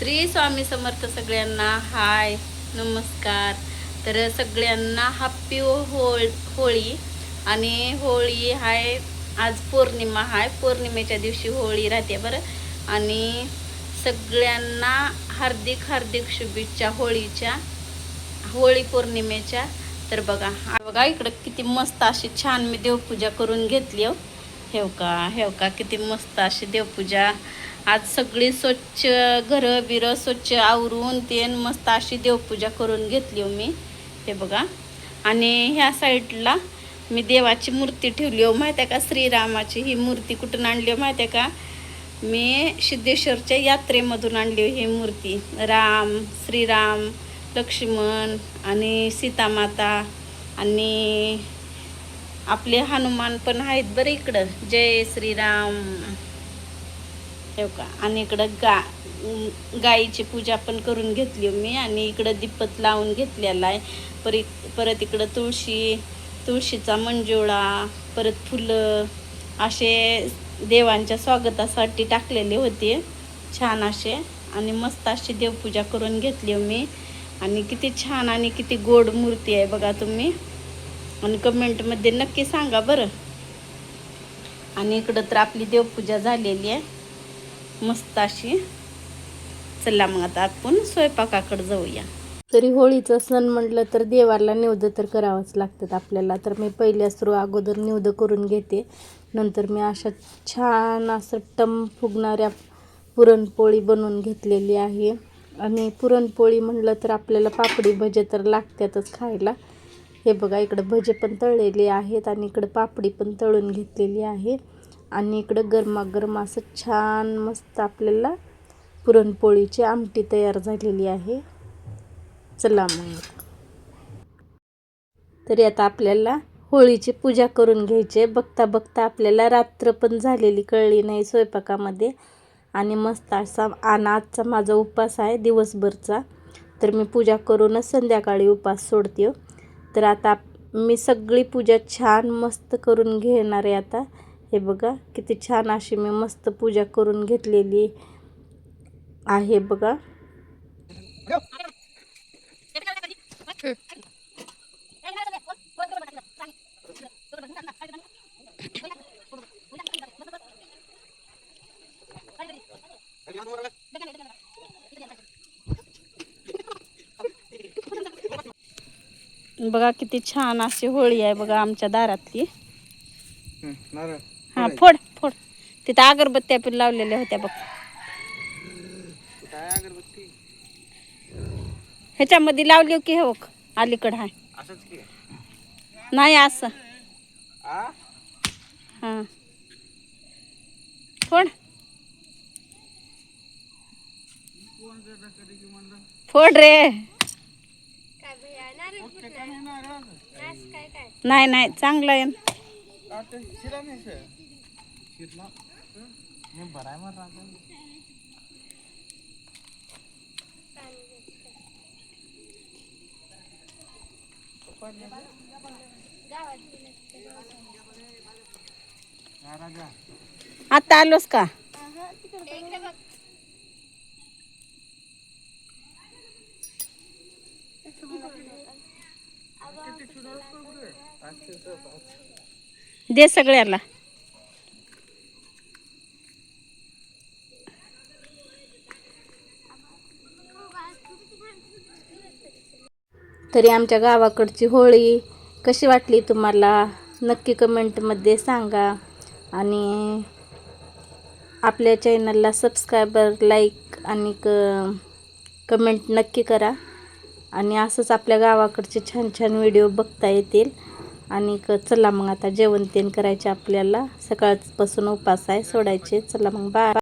श्री स्वामी समर्थ सगळ्यांना. हाय, नमस्कार. तर सगळ्यांना हॅपी होळी. आणि होळी हाय, आज पौर्णिमा हाय. पौर्णिमेच्या दिवशी होळी राहते बरं. आणि सगळ्यांना हार्दिक हार्दिक शुभेच्छा होळीच्या, होळी पौर्णिमेच्या. तर बघा इकडं किती मस्त अशी छान मी देवपूजा करून घेतली हो. हेव का किती मस्त अशी देवपूजा. आज सगळी स्वच्छ घरं बिरं स्वच्छ आवरून तेन मस्त अशी देवपूजा करून घेतली हो मी. हे बघा. आणि ह्या साईडला मी देवाची मूर्ती ठेवली हो. माहिती आहे का, श्रीरामाची ही मूर्ती कुठून आणली हो माहिती आहे का? मी सिद्धेश्वरच्या यात्रेमधून आणली ही मूर्ती. श्रीराम, लक्ष्मण आणि सीतामाता आणि आपले हनुमान पण आहेत बरं इकडं. जय श्रीराम. हो का. आणि इकडं गाईची पूजा पण करून घेतली मी. आणि इकडं दीपत लावून घेतलेला आहे. परत इकडं तुळशीचा मंजुळा, परत फुलं असे देवांच्या स्वागतासाठी टाकलेले होते छान असे. आणि मस्त अशी देवपूजा करून घेतली मी. आणि किती छान आणि किती गोड मूर्ती आहे बघा तुम्ही. आणि कमेंटमध्ये नक्की सांगा बरं. आणि इकडं तर आपली देवपूजा झालेली आहे मस्त अशी. चला मग आता आपण स्वयंपाकाकडे जाऊया. तरी होळीचं सण म्हटलं तर देवाला निवेद तर करावंच लागतात आपल्याला. तर मी अगोदर निवेद करून घेते. नंतर मी अशा छान असं टम फुगणाऱ्या पुरणपोळी बनवून घेतलेली आहे. आणि पुरणपोळी म्हटलं तर आपल्याला पापडी भजे तर लागतातच खायला. हे बघा इकडं भजे पण तळलेले आहेत आणि इकडं पापडी पण तळून घेतलेली आहे. आणि इकडं गरमागरम असं छान मस्त आपल्याला पुरणपोळीची आमटी तयार झालेली आहे. चला मग. तरी आता आपल्याला होळीची पूजा करून घ्यायची. बघता बघता आपल्याला रात्र पण झालेली कळली नाही स्वयंपाकामध्ये. आणि मस्त असा आजचा माझा उपवास आहे दिवसभरचा. तर मी पूजा करूनच संध्याकाळी उपवास सोडते. तर आता मी सगळी पूजा छान मस्त करून घेणार आहे आता. हे बघा किती छान अशी मी मस्त पूजा करून घेतलेली आहे बघा. बघा किती छान अशी होळी आहे बघा आमच्या दारातली. हा फोड फोड. तिथं अगरबत्त्या पण लावलेल्या होत्या बघ. ह्याच्यामध्ये लावली की हो अलीकडं आहे नाही असं. हां फोड फोड रे. नाही नाही चांगलं आहे. आता आलोस का? दे सगळ्याला. तरी आमच्या गावाकडची होळी कशी वाटली तुम्हाला नक्की कमेंटमध्ये सांगा. आणि आपल्या चॅनलला सबस्क्रायबर, लाईक आणि कमेंट नक्की करा. आणि असंच आपल्या गावाकडचे छान छान व्हिडिओ बघता येतील. आणि चला मग आता जेवण तेन करायचे आपल्याला. सकाळपासून उपास आहे सोडायचे. चला मग बाय.